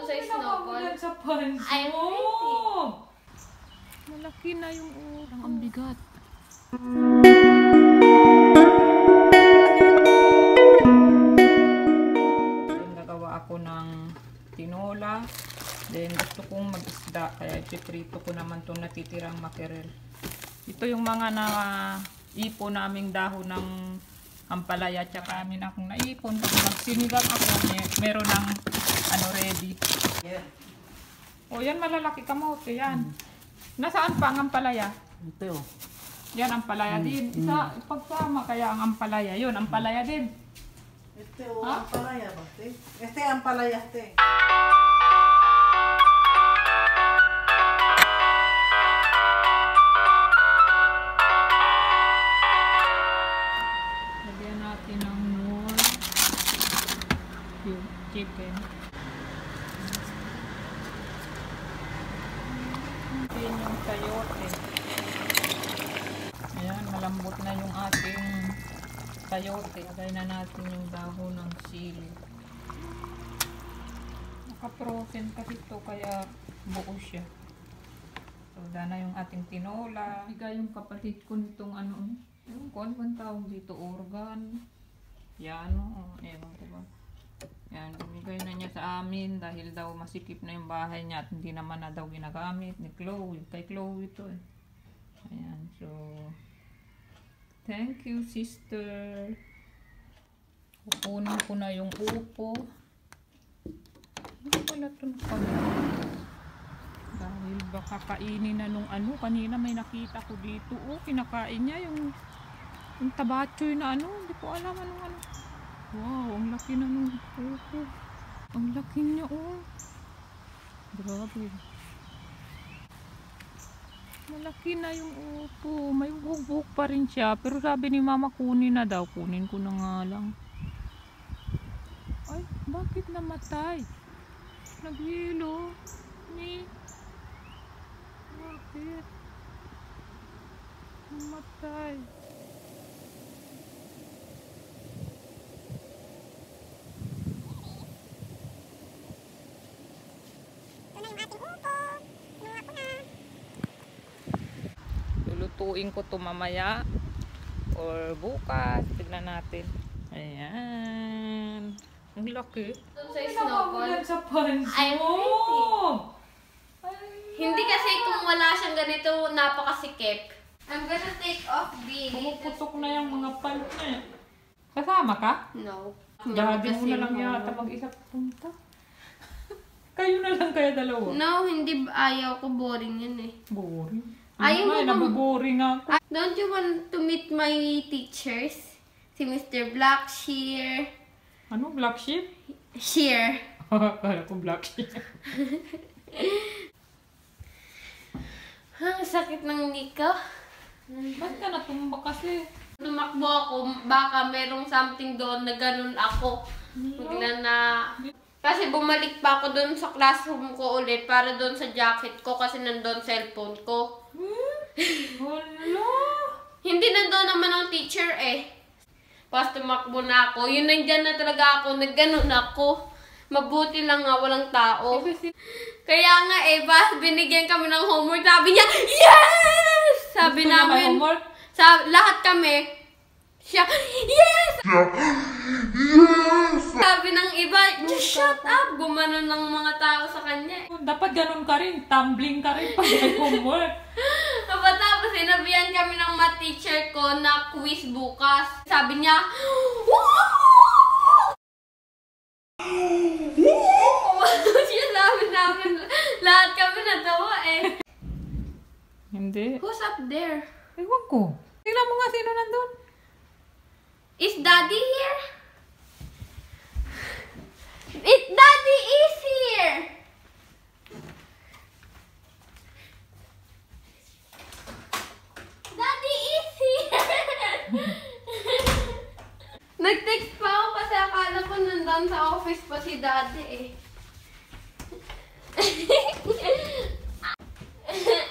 sa snowball. Sa panso. I'm ready. Malaki na yung upo. Ang bigat. Nagawa ako ng tinola. Then gusto kong mag-isda. Kaya ipiprito ko naman itong natitirang makirel. Ito yung mga na-ipon naming dahon ng ampalaya. Tsaka amin akong naipon. Pag magsinigang ako, meron ng ready. Yeah. O yan, malalaki kamote yan. Nasaan pa ang ampalaya? Ito. Yan, ampalaya din. Isa, pagsama kaya ang ampalaya. Yun, ampalaya din. Ito, ampalaya ba? Este ampalaya, este. Lagyan natin ng more chicken. Yan yung sayote. Ayan, malambot na yung ating sayote. Lagay na natin yung dahon ng sili. Naka-frozen kasi ito kaya buo siya. So, na yung ating tinola. Bigay yung kapatid ko nitong yung kung ano tawag dito, organ. Yan, ewan ko ba. Yan, bigay na niya sa amin dahil daw masikip na yung bahay niya at hindi naman na daw ginagamit ni Chloe. Kay Chloe ito eh. Ayan, so thank you, sister. Kukunin ko na yung upo. Hindi pala ito nakagawa. Dahil baka kainin na nung kanina may nakita ko dito. Kinakain niya yung tabachoy na hindi ko alam anong Wow, ang laki na nung upo. Ang laki niya, Grabe. Malaki na yung upo. May buhok pa rin siya. Pero sabi ni mama, kunin na daw. Kunin ko na nga lang. Ay, bakit namatay? Naghilo. Bakit? Namatay. Lulutuin ko to mamaya or bukas. Tignan natin. Ayan. Ang laki. Sa snowball. Sa panso. I'm ready. Hindi kasi kung wala siyang ganito, napakasikip. I'm gonna take off these. Pumuputok na yung mga pan niya. Kasama ka? No. Daddy mo na lang yata mag-isa punta. Kayo na lang kaya dalawa? No, hindi. Ayaw ko. Boring yun eh. Boring. Ayaw mo nababoring ako. Don't you want to meet my teachers? Si Mr. Blackshear. Ano? Black sheep? Shear. Kala ko black sheep. Ang sakit ng nika. Ba't ka natumba kasi? Tumakbo ako, baka merong something doon na ganun ako. Bigla na... Kasi bumalik pa ako doon sa classroom ko ulit para doon sa jacket ko kasi nandun cellphone ko. Hala! Hindi nandun naman ang teacher eh. Pas tumakbo na ako, yun nandyan na talaga ako, nagganon ako. Mabuti lang nga, walang tao. Kaya nga eh, binigyan kami ng homework, sabi niya, yes! Sabi Gusto namin, homework? sa lahat kami, siya, yes! Yes! Sabi ng iba, just shut up! Gumanon ng mga tao sa kanya. Dapat ganun ka rin, tumbling ka rin pag may homework. Tapos sinabihan kami ng math teacher ko na quiz bukas. Sabi niya, siya sabi namin, lahat kami natawa eh. Hindi. Who's up there? Ewan ko. Tingnan mo nga sino nandun. Is Daddy here? Daddy is here! Daddy is here! Nag-text pa ako kasi akala ko nandun sa office pa si Daddy eh.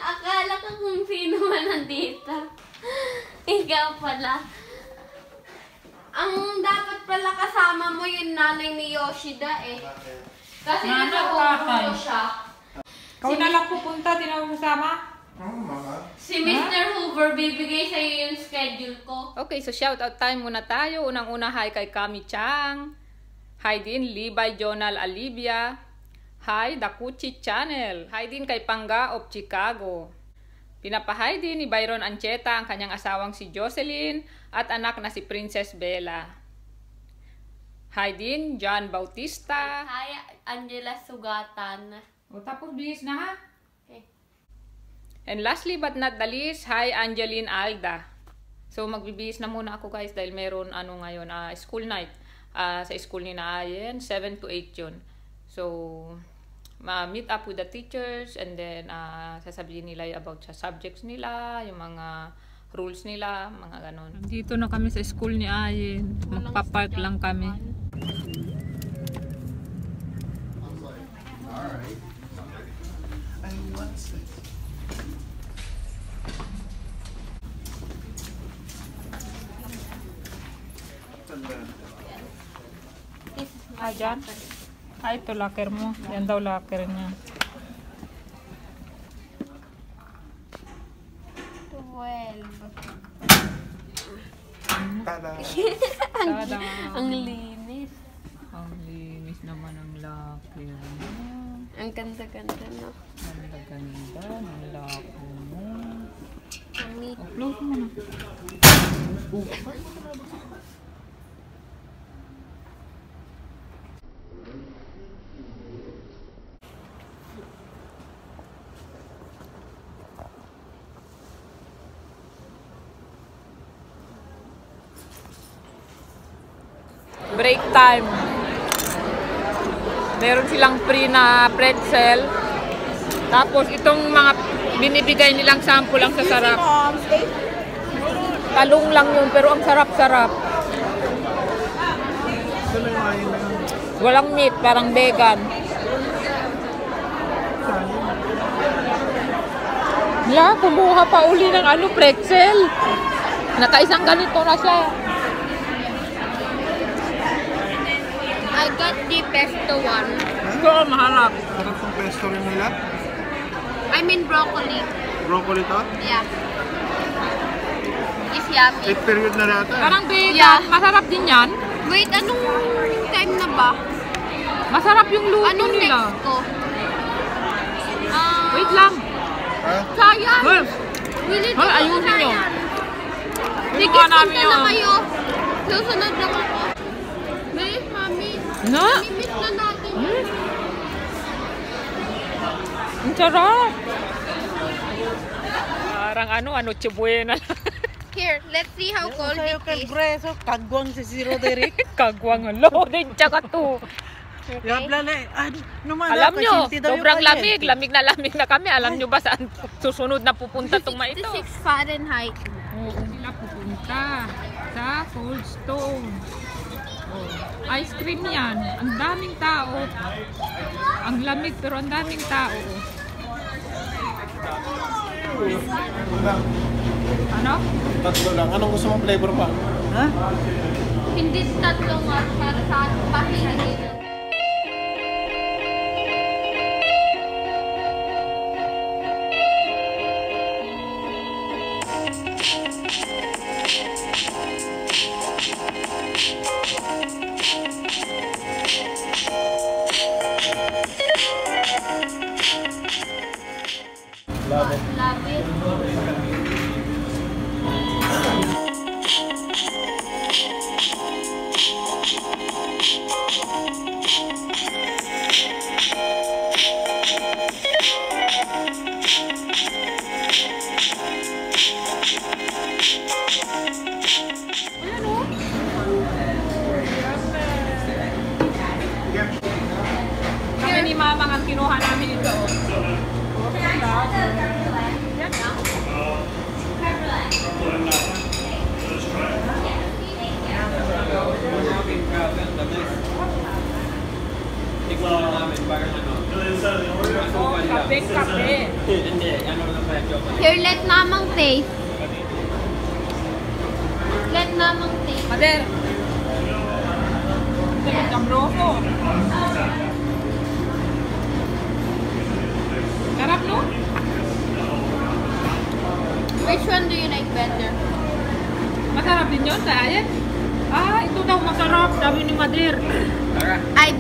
Akala ko kung sino man nandito. Ikaw pala. Ang dapat pala kasama mo yung nanay ni Yoshida eh. Kasi Nanay, nasa tatay. ko siya. Ikaw na lang pupunta, di na masama? Si Mr. Hoover, bibigay sa'yo yung schedule ko. Okay, so shoutout time muna tayo. Unang-una, hi kay Kami Chang. Hi din, Libay Jonal Alivia. Hi, Dakuchi Channel. Hi din kay Pangga of Chicago. Pinapahay din ni Byron Ancheta ang kanyang asawang si Jocelyn at anak na si Princess Bella. Hi din, John Bautista. Hi, Angela Sugatan. O tapos bilis na ha? Okay. And lastly but not the least, hi Angeline Alda. So magbibihis na muna ako guys dahil meron ngayon, school night. Sa school ni Naayen, 7 to 8 yun. So, meet up with the teachers and then sasabihin nila about sa subjects nila, yung mga rules nila, mga ganon. Dito na kami sa school ni Ayen. Magpa-park lang kami. Dyan? Ito locker mo. Yan daw locker niya. 12. Tada! Tada! Ang linis. Ang linis naman ang locker niya. Ang ganda-ganda, no? Ang ganda ng locker mo. Mami. Close mo na. Break time. Meron silang free na pretzel. Tapos itong mga binibigay nilang sample lang sa sarap. Talong lang yun pero ang sarap-sarap. Walang meat, parang vegan. Wala, kumuha pa uli ng pretzel. Nakaisang ganito na siya. I got the pesto one. Ito, maharap. Sarap tong pesto rin nila? I mean broccoli. Broccoli to? Yeah. It's yummy. 8 period na data. Parang vegan. Yeah. Masarap din yan. Wait, anong time na ba? Masarap yung luto Anong nila. next ko? Wait lang. Ha? Sayang! Well, Willie, Hoy, ayusin nyo. Sige, Kinuha namin punta na yun. kayo. Susunod lang ako. May, mami. No? Mimit na natin. Ang sarap. Parang Noche Buena. Here, let's see how cold it is. Breso, kagwang si Zero Derek. Kagwang lo din tsaka to. Yabla na Alam nyo, sobrang lamig. Lamig na kami. Alam nyo ba saan susunod na pupunta itong ito? 56 Fahrenheit. Oo, sila pupunta sa Cold Stone. Oh, ice cream yan. Ang daming tao. Ang lamig pero ang daming tao. Ano? Tatlo lang. Anong gusto mong flavor pa? Ha? Hindi tatlong para sa pahingi. Love it. Love it. Kami ni Mama ang kinuha namin ito. Kape. Here, let mamang taste. Let mamang taste. Mader. Ito yung kamroso. yun, ayan. Ah, ito daw masarap, sabi ni Madir. I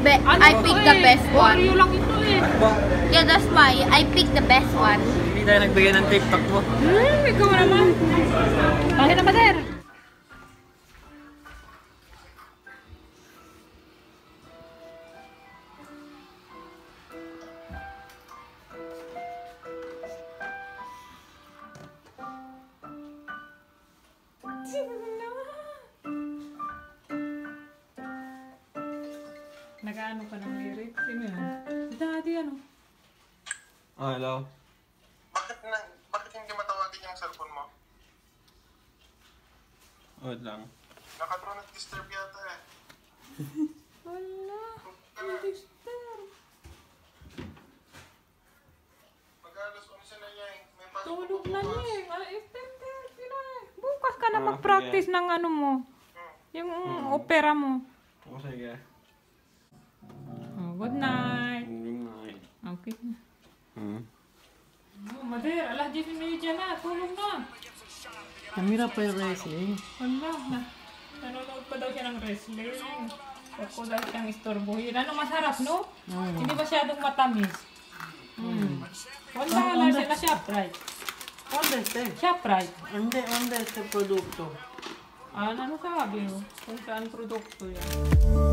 picked the best one. Oreo lang ito eh. Yeah, that's why I picked the best one. Hindi tayo nagbigay ng TikTok mo. Ikaw naman. Bakit na Madir? Nag-ano ka ng lyrics? Sino yan? Daddy, ano? Hello. Bakit hindi matawagin yung cellphone mo? Wait lang. Naka-do not disturb yata eh. Wala. Disturb. Mag-alas 11 na niya eh. May pasok Tulog ako na bukas. niya eh. Extended sila eh. Bukas ka na mag-practice ng ano mo. Yung opera mo. O sige. Oh, good night. Good night. Okay na. Hmm. Madir, alas 10:30 na. Tulog na. Kamera pa yung wrestling. Wala na. Nanonood pa daw siya ng wrestling. Huwag ko daw siyang istorbohin. Ano masarap, no? Hindi masyadong matamis. Wala, wala siya na ShopRite. Onde este? ShopRite. Onde este produkto? Ano sabi mo? Kung saan produkto yan.